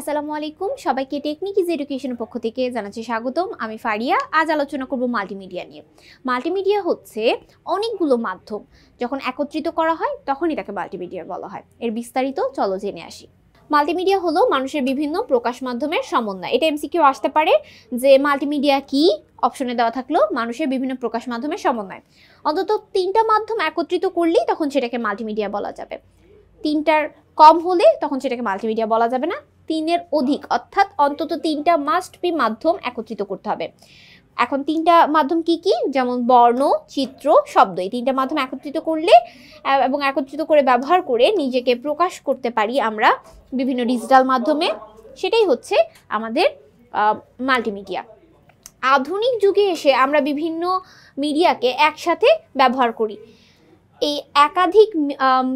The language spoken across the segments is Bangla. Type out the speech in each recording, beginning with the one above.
আসসালামু আলাইকুম সবাইকে টেকনিক ইজ এডুকেশনের পক্ষ থেকে জানাচ্ছি স্বাগতম। আমি ফারিয়া। আজ আলোচনা করব মাল্টিমিডিয়া নিয়ে। মাল্টিমিডিয়া হচ্ছে অনেকগুলো মাধ্যম যখন একত্রিত করা হয় তখনই তাকে মাল্টিমিডিয়া বলা হয়। এর বিস্তারিত চলো জেনে আসি। মাল্টিমিডিয়া হলো মানুষের বিভিন্ন প্রকাশ মাধ্যমের সমন্বয়। এটা এমসিকিউ আসতে পারে যে মাল্টিমিডিয়া কি, অপশনে দেওয়া থাকলো মানুষের বিভিন্ন প্রকাশ মাধ্যমের সমন্বয়। অন্তত তিনটা মাধ্যম একত্রিত করলেই তখন সেটাকে মাল্টিমিডিয়া বলা যাবে। তিনটার কম হলে তখন সেটাকে মাল্টিমিডিয়া বলা যাবে না। তিনের অধিক অর্থাৎ অন্তত তিনটা মাস্ট বি মাধ্যম একত্রিত করতে হবে। এখন তিনটা মাধ্যম কি কি, যেমন বর্ণ, চিত্র, শব্দ, এই তিনটা মাধ্যম একত্রিত করলে এবং একত্রিত করে ব্যবহার করে নিজেকে প্রকাশ করতে পারি আমরা বিভিন্ন ডিজিটাল মাধ্যমে, সেটাই হচ্ছে আমাদের মাল্টিমিডিয়া। আধুনিক যুগে এসে আমরা বিভিন্ন মিডিয়াকে একসাথে ব্যবহার করি। এই একাধিক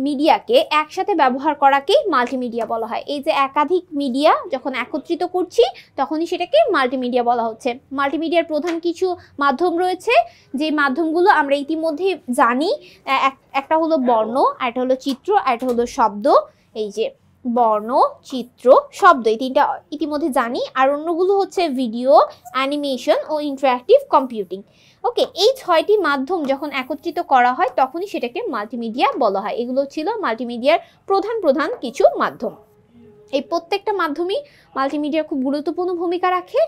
মিডিয়াকে একসাথে ব্যবহার করাকেই মাল্টিমিডিয়া বলা হয়। এই যে একাধিক মিডিয়া যখন একত্রিত করছি তখনই সেটাকে মাল্টিমিডিয়া বলা হচ্ছে। মাল্টিমিডিয়ার প্রধান কিছু মাধ্যম রয়েছে, যে মাধ্যমগুলো আমরা ইতিমধ্যে জানি। একটা হলো বর্ণ, আরেকটা হলো চিত্র, আরেকটা হলো শব্দ। এই যে বর্ণ, চিত্র, শব্দ, এই তিনটা ইতিমধ্যে জানি। আর অন্যগুলো হচ্ছে ভিডিও, অ্যানিমেশন ও ইন্টারঅ্যাক্টিভ কম্পিউটিং। ওকে, এই ছয়টি মাধ্যম যখন একত্রিত করা হয় তখনই সেটাকে মাল্টিমিডিয়া বলা হয়। এগুলো ছিল মাল্টিমিডিয়ার প্রধান কিছু মাধ্যম। এই প্রত্যেকটা মাধ্যমই মাল্টিমিডিয়ার খুব গুরুত্বপূর্ণ ভূমিকা রাখে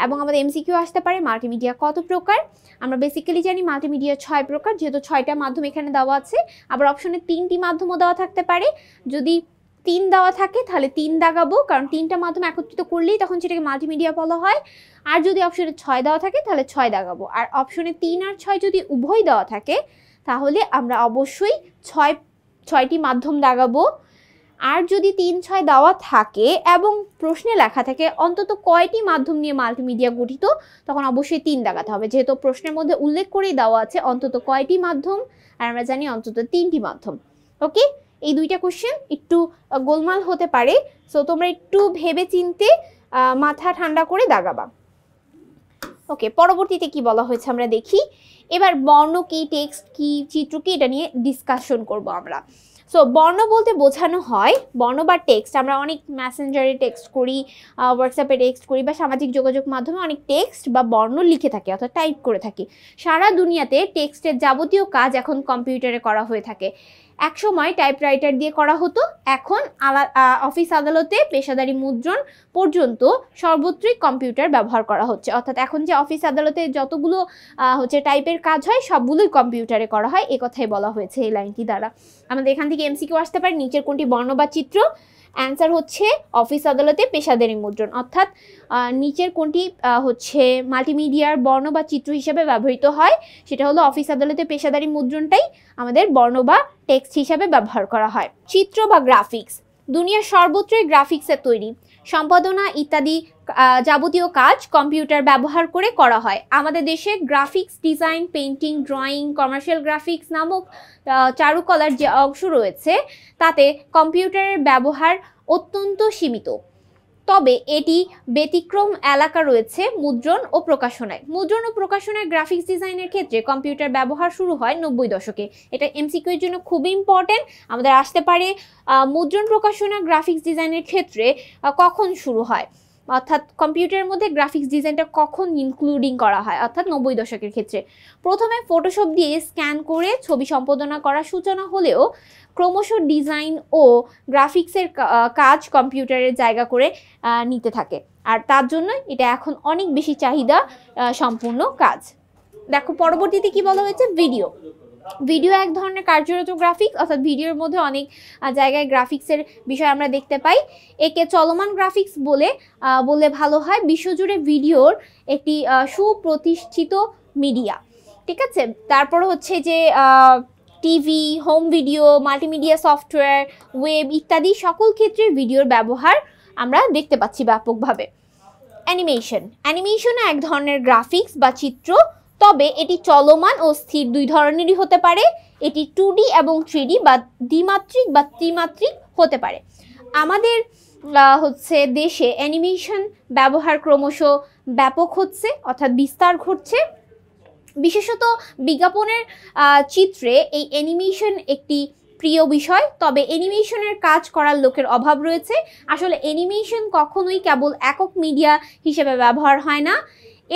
এবং আমাদের এমসিকিউ আসতে পারে মাল্টিমিডিয়া কত প্রকার। আমরা বেসিক্যালি জানি মাল্টিমিডিয়া 6 প্রকার, যেহেতু 6টা মাধ্যম এখানে দেওয়া আছে। আবার অপশনে 3টি মাধ্যমও দেওয়া থাকতে পারে। যদি 3 দেওয়া থাকে তাহলে 3 দাগাবো, কারণ 3টা মাধ্যম একত্রিত করলেই তখন সেটাকে মাল্টিমিডিয়া বলা হয়। আর যদি অপশনে 6 দেওয়া থাকে তাহলে 6 দাগাবো। আর অপশনে 3 আর 6 যদি উভয় দেওয়া থাকে তাহলে আমরা অবশ্যই 6টি মাধ্যম দাগাবো। আর যদি 3-6 দেওয়া থাকে এবং প্রশ্নে লেখা থাকে অন্তত কয়টি মাধ্যম নিয়ে মাল্টিমিডিয়া গঠিত, তখন অবশ্যই 3 দাগাতে হবে, যেহেতু প্রশ্নের মধ্যে উল্লেখ করেই দেওয়া আছে অন্তত কয়টি মাধ্যম, আর আমরা জানি অন্তত 3টি মাধ্যম। ওকে, এই দুইটা কোশ্চেন একটু গোলমাল হতে পারে, সো তোমরা একটু ভেবে চিনতে মাথা ঠান্ডা করে দাগাবা। ওকে, পরবর্তীতে কি বলা হয়েছে আমরা দেখি। এবার বর্ণ কি, টেক্সট কি, চিত্র কি, এটা নিয়ে ডিসকাশন করব আমরা। সো বর্ণ বলতে বোঝানো হয়, বর্ণ বা টেক্সট, আমরা অনেক মেসেঞ্জারে টেক্সট করি, হোয়াটসঅ্যাপে টেক্সট করি বা সামাজিক যোগাযোগ মাধ্যমে অনেক টেক্সট বা বর্ণ লিখে থাকি অর্থাৎ টাইপ করে থাকি। সারা দুনিয়াতে টেক্সটের যাবতীয় কাজ এখন কম্পিউটারে করা হয়ে থাকে। এক সময় টাইপরাইটার দিয়ে করা হতো, এখন অফিস আদালতে পেশাদারি মুদ্রণ পর্যন্ত সর্বত্রই কম্পিউটার ব্যবহার করা হচ্ছে। অর্থাৎ এখন যে অফিস আদালতে যতগুলো টাইপের কাজ হয় সবগুলোই কম্পিউটারে করা হয়, এ কথাই বলা হয়েছে এই লাইনটি দ্বারা। আমাদের এখান থেকে এমসিকিউ আসতে পারে, নিচের কোনটি বর্ণ বা চিত্র? অ্যান্সার হচ্ছে অফিস আদালতে পেশাদারি মুদ্রণ, অর্থাৎ নিচের কোনটি হচ্ছে মাল্টিমিডিয়ার বর্ণ বা চিত্র হিসাবে ব্যবহৃত হয়, সেটা হলো অফিস আদালতে পেশাদারি মুদ্রণটাই আমাদের বর্ণ বা টেক্সট হিসাবে ব্যবহার করা হয়। চিত্র বা গ্রাফিক্স, দুনিয়ার সর্বত্রই গ্রাফিক্সের তৈরি, সম্পাদনা ইত্যাদি যাবতীয় কাজ কম্পিউটার ব্যবহার করে করা হয়। আমাদের দেশে graphics design, painting, drawing, commercial graphics নামক চারুকলার যে অংশ রয়েছে তাতে কম্পিউটারের ব্যবহার অত্যন্ত সীমিত। তবে এটি ব্যতিক্রম এলাকা রয়েছে মুদ্রণ ও প্রকাশনায়। মুদ্রণ ও প্রকাশনায় গ্রাফিক্স ডিজাইনের ক্ষেত্রে কম্পিউটার ব্যবহার শুরু হয় 90 দশকে। এটা এমসিকিউ এর জন্য খুবই ইম্পর্টেন্ট। আমাদের আসতে পারে মুদ্রণ, প্রকাশনা, গ্রাফিক্স ডিজাইনের ক্ষেত্রে কখন শুরু হয়, অর্থাৎ কম্পিউটারের মধ্যে গ্রাফিক্স ডিজাইনটা কখন ইনক্লুডিং করা হয়, অর্থাৎ 90 দশকের ক্ষেত্রে। প্রথমে ফটোশপ দিয়ে স্ক্যান করে ছবি সম্পাদনা করার সূচনা হলেও ক্রমশ ডিজাইন ও গ্রাফিক্সের কাজ কম্পিউটারের জায়গা করে নিতে থাকে, আর তার জন্য এটা এখন অনেক বেশি চাহিদা সম্পূর্ণ কাজ। দেখো পরবর্তীতে কি বলা হয়েছে, ভিডিও। ভিডিও এক ধরনের কার্যরত গ্রাফিক্স, অর্থাৎ ভিডিওর মধ্যে অনেক জায়গায় গ্রাফিক্সের বিষয় আমরা দেখতে পাই। একে চলমান গ্রাফিক্স বলে ভালো হয়। বিশ্বজুড়ে ভিডিওর একটি সুপ্রতিষ্ঠিত মিডিয়া, ঠিক আছে। তারপর হচ্ছে যে TV, home video, multimedia software, web ইত্যাদি সকল ক্ষেত্রে ভিডিওর ব্যবহার আমরা দেখতে পাচ্ছি ব্যাপকভাবে। অ্যানিমেশন এক ধরনের গ্রাফিক্স বা চিত্র, তবে এটি চলমান ও স্থির দুই ধরনেরই হতে পারে। এটি 2D এবং 3D বা দ্বিমাত্রিক বা ত্রিমাত্রিক হতে পারে। আমাদের হচ্ছে দেশে অ্যানিমেশন ব্যবহার ক্রমশ ব্যাপক হচ্ছে, অর্থাৎ বিস্তার ঘটছে। বিশেষত বিজ্ঞাপনের চিত্রে এই অ্যানিমেশন একটি প্রিয় বিষয়, তবে অ্যানিমেশনের কাজ করার লোকের অভাব রয়েছে। আসলে অ্যানিমেশন কখনোই কেবল একক মিডিয়া হিসেবে ব্যবহার হয় না,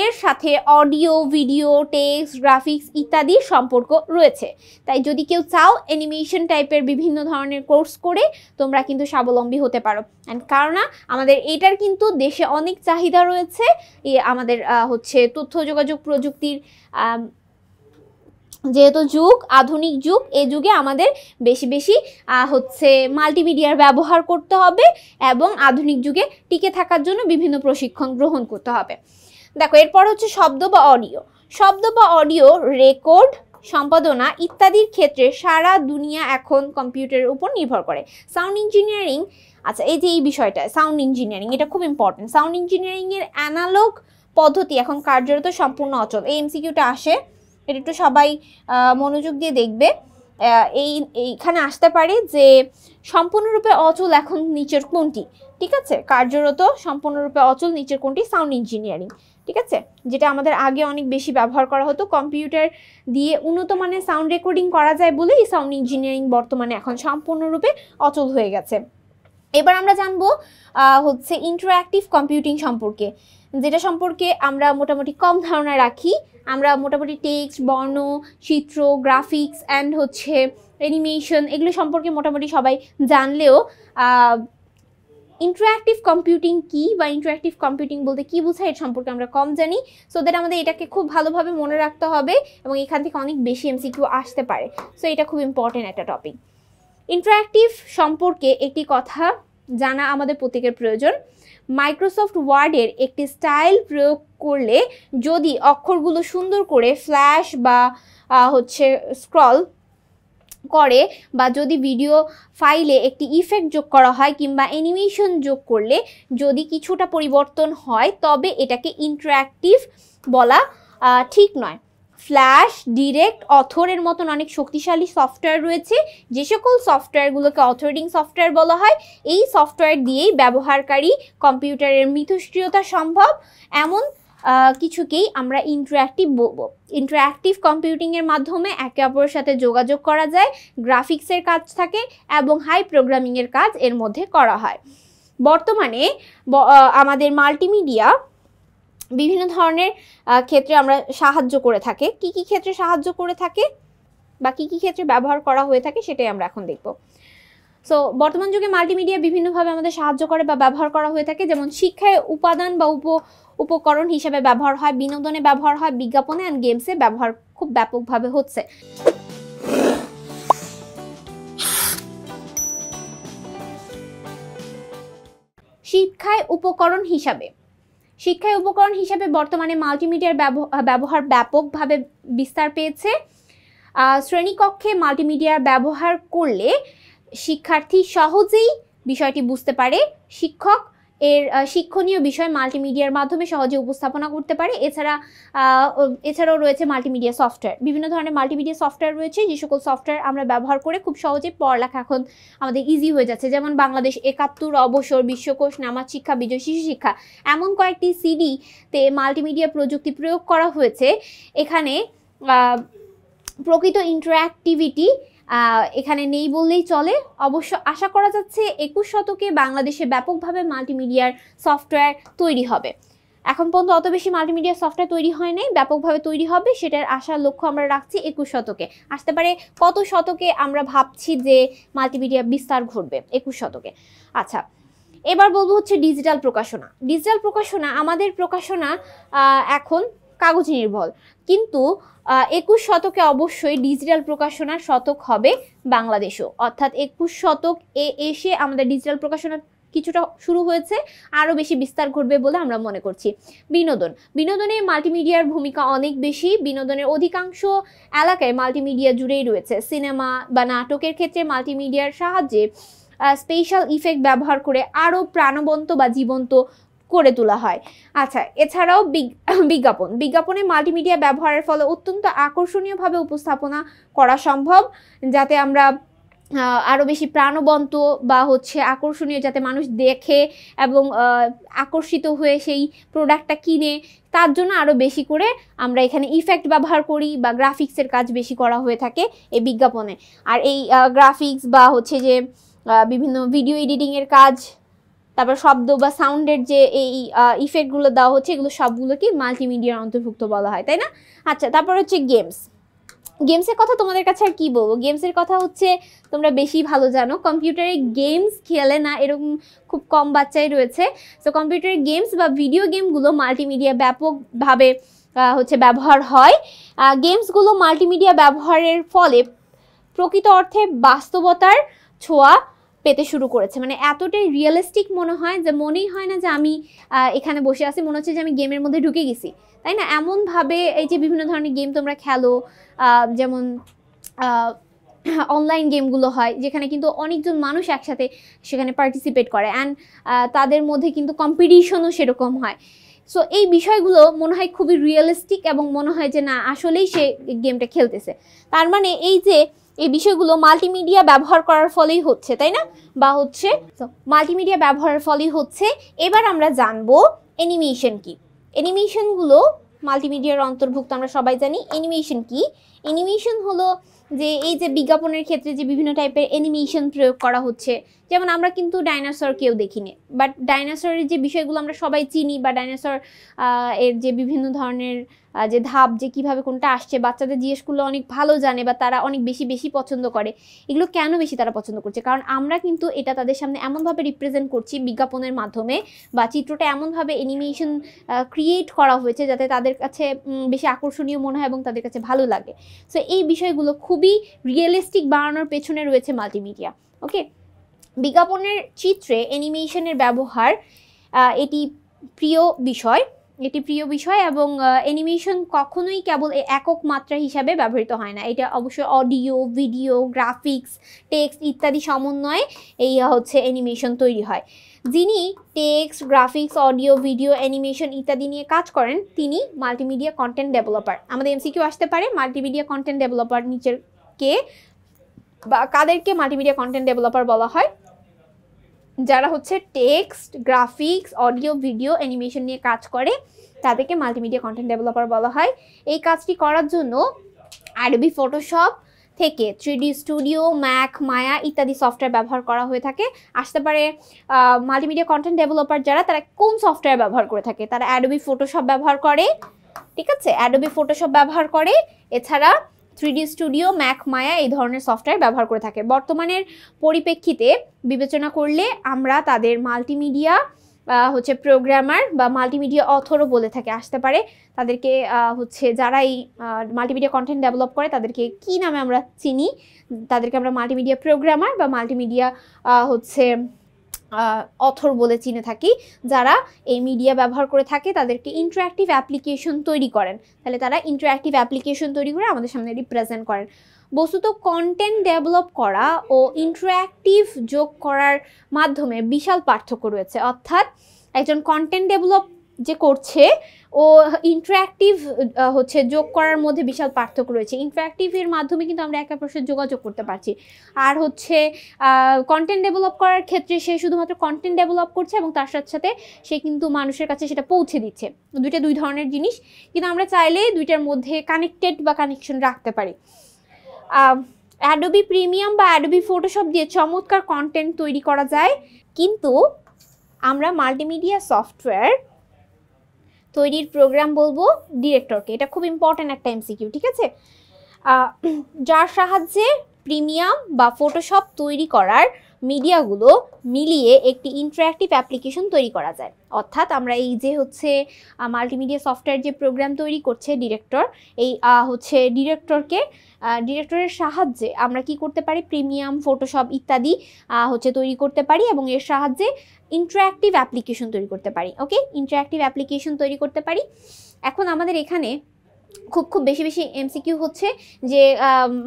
এর সাথে অডিও, ভিডিও, টেক্সট, গ্রাফিক্স ইত্যাদির সম্পর্ক রয়েছে। তাই যদি কেউ চাও অ্যানিমেশন টাইপের বিভিন্ন ধরনের কোর্স করে তোমরা কিন্তু স্বাবলম্বী হতে পারো। অ্যান্ড কারণ আমাদের এটার কিন্তু দেশে অনেক চাহিদা রয়েছে। আমাদের হচ্ছে তথ্য যোগাযোগ প্রযুক্তির যেহেতু যুগ, আধুনিক যুগ, এই যুগে আমাদের বেশি বেশি হচ্ছে মাল্টিমিডিয়ার ব্যবহার করতে হবে এবং আধুনিক যুগে টিকে থাকার জন্য বিভিন্ন প্রশিক্ষণ গ্রহণ করতে হবে। দেখো, এরপর হচ্ছে শব্দ বা অডিও। শব্দ বা অডিও রেকর্ড, সম্পাদনা ইত্যাদির ক্ষেত্রে সারা দুনিয়া এখন কম্পিউটারের উপর নির্ভর করে। সাউন্ড ইঞ্জিনিয়ারিং, আচ্ছা এই যে এই বিষয়টা সাউন্ড ইঞ্জিনিয়ারিং, এটা খুব ইম্পর্টেন্ট। সাউন্ড ইঞ্জিনিয়ারিংয়ের অ্যানালগ পদ্ধতি এখন কার্যরত সম্পূর্ণ অচল। এই এমসিকিউটা আসে, এটা একটু সবাই মনোযোগ দিয়ে দেখবে। এইখানে আসতে পারে যে সম্পূর্ণরূপে অচল এখন নিচের কোনটি? ঠিক আছে, কার্যরত সম্পূর্ণরূপে অচল নিচের কোনটি? Sound engineering. ঠিক আছে, যেটা আমাদের আগে অনেক বেশি ব্যবহার করা হতো। কম্পিউটার দিয়ে উন্নত মানের সাউন্ড রেকর্ডিং করা যায় বলে এই সাউন্ড ইঞ্জিনিয়ারিং বর্তমানে এখন সম্পূর্ণরূপে অচল হয়ে গেছে। এবার আমরা জানবো হচ্ছে ইন্টারঅ্যাক্টিভ কম্পিউটিং সম্পর্কে, যেটা সম্পর্কে আমরা মোটামুটি কম ধারণা রাখি। আমরা মোটামুটি টেক্সট, বর্ণ, চিত্র, গ্রাফিক্স অ্যান্ড হচ্ছে অ্যানিমেশন এগুলো সম্পর্কে মোটামুটি সবাই জানলেও ইন্টারঅ্যাক্টিভ কম্পিউটিং কি বা ইন্টারঅ্যাক্টিভ কম্পিউটিং বলতে কি বোঝায় এর সম্পর্কে আমরা কম জানি। সো দ্যাট আমাদের এটাকে খুব ভালোভাবে মনে রাখতে হবে এবং এখান থেকে অনেক বেশি এমসিকিউ আসতে পারে। সো এটা খুব ইম্পর্টেন্ট একটা টপিক। ইন্টারঅ্যাক্টিভ সম্পর্কে একটি কথা জানা আমাদের প্রত্যেকের প্রয়োজন। মাইক্রোসফট ওয়ার্ডের একটি স্টাইল প্রয়োগ করলে যদি অক্ষরগুলো সুন্দর করে ফ্ল্যাশ বা হচ্ছে স্ক্রল করে বা যদি ভিডিও ফাইলে একটি ইফেক্ট যোগ করা হয় কিংবা অ্যানিমেশন যোগ করলে যদি কিছুটা পরিবর্তন হয় তবে এটাকে ইন্টারঅ্যাক্টিভ বলা ঠিক নয়। ফ্ল্যাশ, ডিরেক্ট, অথরের মতন অনেক শক্তিশালী সফটওয়্যার রয়েছে, যে সকল সফটওয়্যারগুলোকে অথরেটিং সফটওয়্যার বলা হয়। এই সফটওয়্যার দিয়েই ব্যবহারকারী কম্পিউটারের মিথস্ক্রিয়তা সম্ভব, এমন কিছুকেই আমরা ইন্টারঅ্যাক্টিভ বলবো। ইন্টারঅ্যাক্টিভ কম্পিউটিংয়ের মাধ্যমে একে অপরের সাথে যোগাযোগ করা যায়, গ্রাফিক্সের কাজ থাকে এবং হাই প্রোগ্রামিংয়ের কাজ এর মধ্যে করা হয়। বর্তমানে আমাদের মাল্টিমিডিয়া বিভিন্ন ধরনের ক্ষেত্রে আমরা সাহায্য করে থাকে। কি কি ক্ষেত্রে সাহায্য করে থাকে বা কি কি ক্ষেত্রে ব্যবহার করা হয়ে থাকে সেটাই আমরা এখন দেখব। সো বর্তমান যুগে মাল্টিমিডিয়া বিভিন্নভাবে আমাদের সাহায্য করে বা ব্যবহার করা হয়ে থাকে, যেমন শিক্ষায় উপাদান বা উপকরণ হিসেবে ব্যবহার হয়, বিনোদনে ব্যবহার হয়, বিজ্ঞাপনে অ্যান্ড গেমসে ব্যবহার খুব ব্যাপকভাবে হচ্ছে। শিক্ষায় উপকরণ হিসাবে বর্তমানে মাল্টিমিডিয়ার ব্যবহার ব্যাপকভাবে বিস্তার পেয়েছে। শ্রেণীকক্ষে মাল্টিমিডিয়ার ব্যবহার করলে শিক্ষার্থী সহজেই বিষয়টি বুঝতে পারে, শিক্ষক এর শিক্ষণীয় বিষয় মাল্টিমিডিয়ার মাধ্যমে সহজে উপস্থাপনা করতে পারে। এছাড়াও রয়েছে মাল্টিমিডিয়া সফটওয়্যার। বিভিন্ন ধরনের মাল্টিমিডিয়া সফটওয়্যার রয়েছে, যে সকল সফটওয়্যার আমরা ব্যবহার করে খুব সহজে পড়ালেখা এখন আমাদের ইজি হয়ে যাচ্ছে। যেমন বাংলাদেশ ৭১, অবসর, বিশ্বকোষ, নামাজ শিক্ষা, বিজয় শিশু শিক্ষা, এমন কয়েকটি সিডিতে মাল্টিমিডিয়া প্রযুক্তি প্রয়োগ করা হয়েছে। এখানে প্রকৃত ইন্টারঅ্যাক্টিভিটি এখানে নেই বললেই চলে। অবশ্য আশা করা যাচ্ছে ২১ শতকে বাংলাদেশে ব্যাপকভাবে মাল্টিমিডিয়ার সফটওয়্যার তৈরি হবে। এখন পর্যন্ত অত বেশি মাল্টিমিডিয়া সফটওয়্যার তৈরি হয় নাই, ব্যাপকভাবে তৈরি হবে, সেটার আশার লক্ষ্য আমরা রাখছি ২১ শতকে। আসতে পারে কত শতকে আমরা ভাবছি যে মাল্টিমিডিয়া বিস্তার ঘটবে ২১ শতকে। আচ্ছা, এবার বলবো হচ্ছে ডিজিটাল প্রকাশনা। আমাদের প্রকাশনা এখন কাগজ নির্ভর, কিন্তু ২১ শতকে অবশ্যই ডিজিটাল প্রকাশনার শতক হবে বাংলাদেশও, অর্থাৎ ২১ শতক এসে আমাদের ডিজিটাল প্রকাশনা কিছুটা শুরু হয়েছে, আরও বেশি বিস্তার ঘটবে বলে আমরা মনে করছি। বিনোদনে মাল্টিমিডিয়ার ভূমিকা অনেক বেশি। বিনোদনের অধিকাংশ এলাকায় মাল্টিমিডিয়া জুড়েই রয়েছে। সিনেমা বা নাটকের ক্ষেত্রে মাল্টিমিডিয়ার সাহায্যে স্পেশাল ইফেক্ট ব্যবহার করে আরও প্রাণবন্ত বা জীবন্ত করে তোলা হয়। আচ্ছা, এছাড়াও বিজ্ঞাপনে মাল্টিমিডিয়া ব্যবহারের ফলে অত্যন্ত আকর্ষণীয়ভাবে উপস্থাপনা করা সম্ভব, যাতে আমরা আরও বেশি প্রাণবন্ত বা হচ্ছে আকর্ষণীয়, যাতে মানুষ দেখে এবং আকর্ষিত হয়ে সেই প্রোডাক্টটা কিনে, তার জন্য আরও বেশি করে আমরা এখানে ইফেক্ট ব্যবহার করি বা গ্রাফিক্সের কাজ বেশি করা হয়ে থাকে এই বিজ্ঞাপনে। আর এই গ্রাফিক্স বা হচ্ছে যে বিভিন্ন ভিডিও এডিটিংয়ের কাজ, তারপর শব্দ বা সাউন্ডের যে এই ইফেক্টগুলো দেওয়া হচ্ছে, এগুলো সবগুলোকে মাল্টিমিডিয়ার অন্তর্ভুক্ত বলা হয়, তাই না? আচ্ছা, তারপর হচ্ছে গেমসের কথা তোমাদের কাছে আর কি বলবো। গেমসের কথা হচ্ছে তোমরা বেশি ভালো জানো, কম্পিউটারে গেমস খেলে না এরকম খুব কম বাচ্চাই রয়েছে। সো কম্পিউটারের গেমস বা ভিডিও গেমগুলো মাল্টিমিডিয়া ব্যাপকভাবে হচ্ছে ব্যবহার হয়। গেমসগুলো মাল্টিমিডিয়া ব্যবহারের ফলে প্রকৃত অর্থে বাস্তবতার ছোঁয়া পেতে শুরু করেছে। মানে এতটাই রিয়েলিস্টিক মনে হয় যে মনেই হয় না যে আমি এখানে বসে আছি, মনে হচ্ছে যে আমি গেমের মধ্যে ঢুকে গেছি, তাই না? এমনভাবে এই যে বিভিন্ন ধরনের গেম তোমরা খেলো, যেমন অনলাইন গেমগুলো হয় যেখানে কিন্তু অনেকজন মানুষ একসাথে সেখানে পার্টিসিপেট করে, অ্যান্ড তাদের মধ্যে কিন্তু কম্পিটিশনও সেরকম হয়। সো এই বিষয়গুলো মনে হয় খুবই রিয়েলিস্টিক এবং মনে হয় যে না আসলেই সে গেমটা খেলতেছে। তার মানে এই যে এই বিষয়গুলো মাল্টিমিডিয়া ব্যবহার করার ফলেই হচ্ছে, তাই না? বা হচ্ছে মাল্টিমিডিয়া ব্যবহারের ফলেই হচ্ছে। এবার আমরা জানবো অ্যানিমেশন কি। অ্যানিমেশনগুলো মাল্টিমিডিয়ার অন্তর্ভুক্ত, আমরা সবাই জানি। অ্যানিমেশন কি? অ্যানিমেশন হলো যে এই যে বিজ্ঞাপনের ক্ষেত্রে যে বিভিন্ন টাইপের অ্যানিমেশন প্রয়োগ করা হচ্ছে, যেমন আমরা কিন্তু ডাইনোসর কেউ দেখিনি, বাট ডাইনোসরের যে বিষয়গুলো আমরা সবাই চিনি, বা ডাইনোসর এর যে বিভিন্ন ধরনের যে ধাপ, যে কিভাবে কোনটা আসছে, বাচ্চাদের জিজ্ঞেস করলে অনেক ভালো জানে বা তারা অনেক বেশি পছন্দ করে। এগুলো কেন বেশি তারা পছন্দ করছে? কারণ আমরা কিন্তু এটা তাদের সামনে এমনভাবে রিপ্রেজেন্ট করছি বিজ্ঞাপনের মাধ্যমে, বা চিত্রটা এমনভাবে অ্যানিমেশন ক্রিয়েট করা হয়েছে যাতে তাদের কাছে বেশি আকর্ষণীয় মনে হয় এবং তাদের কাছে ভালো লাগে। সো এই বিষয়গুলো খুবই রিয়েলিস্টিক বানানোর পেছনে রয়েছে মাল্টিমিডিয়া। ওকে, বিজ্ঞাপনের চিত্রে অ্যানিমেশনের ব্যবহার এটি প্রিয় বিষয় এবং অ্যানিমেশন কখনোই কেবল একক মাত্রা হিসাবে ব্যবহৃত হয় না। এটা অবশ্যই অডিও, ভিডিও, গ্রাফিক্স, টেক্সট ইত্যাদি সমন্বয়ে এই হচ্ছে অ্যানিমেশন তৈরি হয়। যিনি text, graphics, audio, video, animation ইত্যাদি নিয়ে কাজ করেন তিনি মাল্টিমিডিয়া কন্টেন্ট ডেভেলপার। আমাদের এমসিকিউ আসতে পারে মাল্টিমিডিয়া কন্টেন্ট ডেভেলপার নিচের কে বা কাদেরকে মাল্টিমিডিয়া কন্টেন্ট ডেভেলপার বলা হয়? যারা হচ্ছে text, graphics, audio, video, animation নিয়ে কাজ করে তাদেরকে মাল্টিমিডিয়া কন্টেন্ট ডেভেলপার বলা হয়। এই কাজটি করার জন্য অ্যাডোবি ফটোশপ থেকে 3D স্টুডিও, ম্যাক, মায়া ইত্যাদি সফটওয়্যার ব্যবহার করা হয়ে থাকে। আসতে পারে মাল্টিমিডিয়া কন্টেন্ট ডেভেলপার যারা, তারা কোন সফটওয়্যার ব্যবহার করে থাকে? তারা অ্যাডোবি ফটোশপ ব্যবহার করে, ঠিক আছে, অ্যাডোবি ফটোশপ ব্যবহার করে। এছাড়া 3D স্টুডিও, ম্যাক, মায়া এই ধরনের সফটওয়্যার ব্যবহার করে থাকে। বর্তমানের পরিপ্রেক্ষিতে বিবেচনা করলে আমরা তাদের মাল্টিমিডিয়া হচ্ছে প্রোগ্রামার বা মাল্টিমিডিয়া অথরও বলে থাকে। আসতে পারে তাদেরকে হচ্ছে যারা এই মাল্টিমিডিয়া কন্টেন্ট ডেভেলপ করে তাদেরকে কি নামে আমরা চিনি? তাদেরকে আমরা মাল্টিমিডিয়া প্রোগ্রামার বা মাল্টিমিডিয়া হচ্ছে অথর বলে চিনে থাকি। যারা এই মিডিয়া ব্যবহার করে থাকে তাদেরকে ইন্টারঅ্যাক্টিভ অ্যাপ্লিকেশন তৈরি করেন। তাহলে তারা ইন্টারঅ্যাক্টিভ অ্যাপ্লিকেশন তৈরি করে আমাদের সামনে রিপ্রেজেন্ট করেন। বস্তুত কন্টেন্ট ডেভেলপ করা ও ইন্টারঅ্যাক্টিভ যোগ করার মাধ্যমে বিশাল পার্থক্য রয়েছে। অর্থাৎ একজন কন্টেন্ট ডেভেলপ যে করছে ও ইন্টারঅ্যাক্টিভ হচ্ছে যোগ করার মধ্যে বিশাল পার্থক্য রয়েছে। ইন্টারঅ্যাক্টিভের মাধ্যমে কিন্তু আমরা একে অপরের সাথে যোগাযোগ করতে পারছি, আর হচ্ছে কন্টেন্ট ডেভেলপ করার ক্ষেত্রে সে শুধুমাত্র কন্টেন্ট ডেভেলপ করছে এবং তার সাথে সাথে সে কিন্তু মানুষের কাছে সেটা পৌঁছে দিচ্ছে। দুই ধরনের জিনিস, কিন্তু আমরা চাইলে দুইটার মধ্যে কানেক্টেড বা কানেকশন রাখতে পারি। অ্যাডোবি প্রিমিয়াম বা অ্যাডোবি ফটোশপ দিয়ে চমৎকার কন্টেন্ট তৈরি করা যায়, কিন্তু আমরা মাল্টিমিডিয়া সফটওয়্যার তৈরির প্রোগ্রাম বলবো ডিরেক্টরকে। এটা খুব ইম্পর্ট্যান্ট একটা এমসিকিউ, ঠিক আছে? যার সাহায্যে প্রিমিয়াম বা ফটোশপ তৈরি করার মিডিয়াগুলো মিলিয়ে একটি ইন্টারঅ্যাক্টিভ অ্যাপ্লিকেশন তৈরি করা যায়। অর্থাৎ আমরা এই যে হচ্ছে মাল্টিমিডিয়া সফটওয়্যার যে প্রোগ্রাম তৈরি করছে ডিরেক্টর, এই হচ্ছে ডিরেক্টরের সাহায্যে আমরা কি করতে পারি? প্রিমিয়াম, ফটোশপ ইত্যাদি হচ্ছে তৈরি করতে পারি এবং এর সাহায্যে ইন্টারঅ্যাক্টিভ অ্যাপ্লিকেশন তৈরি করতে পারি। ওকে, ইন্টারঅ্যাক্টিভ অ্যাপ্লিকেশন তৈরি করতে পারি। এখন আমাদের এখানে খুব বেশি এমসিকিউ হচ্ছে যে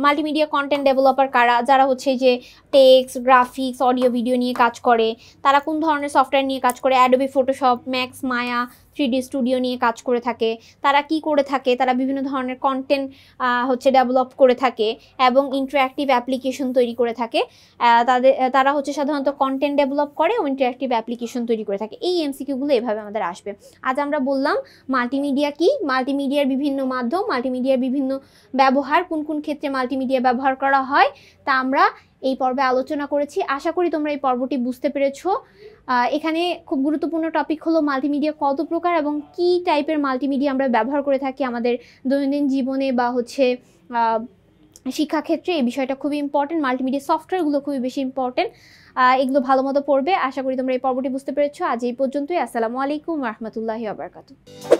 মাল্টিমিডিয়া কন্টেন্ট ডেভেলপার কারা? যারা হচ্ছে যে টেক্সট, গ্রাফিক্স, অডিও, ভিডিও নিয়ে কাজ করে। তারা কোন ধরনের সফটওয়্যার নিয়ে কাজ করে? অ্যাডোবি ফটোশপ, ম্যাক্স, মায়া, 3D স্টুডিও নিয়ে কাজ করে থাকে, তারা কি করে থাকে, তারা বিভিন্ন ধরনের কন্টেন্ট ডেভেলপ করে থাকে এবং ইন্টারঅ্যাক্টিভ অ্যাপ্লিকেশন তৈরি করে থাকে। তারা সাধারণত কন্টেন্ট ডেভেলপ করে ও ইন্টারঅ্যাক্টিভ অ্যাপ্লিকেশন তৈরি করে থাকে। এই এমসিকিউগুলো এভাবে আমাদের আসবে। আজ আমরা বললাম মাল্টিমিডিয়া কি, মাল্টিমিডিয়ার বিভিন্ন মাধ্যম, মাল্টিমিডিয়ার বিভিন্ন ব্যবহার, কোন কোন ক্ষেত্রে মাল্টিমিডিয়া ব্যবহার করা হয় তা আমরা এই পর্বে আলোচনা করেছি। আশা করি তোমরা এই পর্বটি বুঝতে পেরেছো। এখানে খুব গুরুত্বপূর্ণ টপিক হলো মাল্টিমিডিয়া কত প্রকার এবং কি টাইপের মাল্টিমিডিয়া আমরা ব্যবহার করে থাকি আমাদের দৈনন্দিন জীবনে বা শিক্ষাক্ষেত্রে। এই বিষয়টা খুবই ইম্পর্টেন্ট। মাল্টিমিডিয়া সফটওয়্যারগুলো খুবই বেশি ইম্পর্টেন্ট। এগুলো ভালো মতো পড়বে। আশা করি তোমরা এই পর্বটি বুঝতে পেরেছো। আজ এই পর্যন্তই। আসসালামু আলাইকুম ওয়া রাহমাতুল্লাহি ওয়া বারাকাতুহু।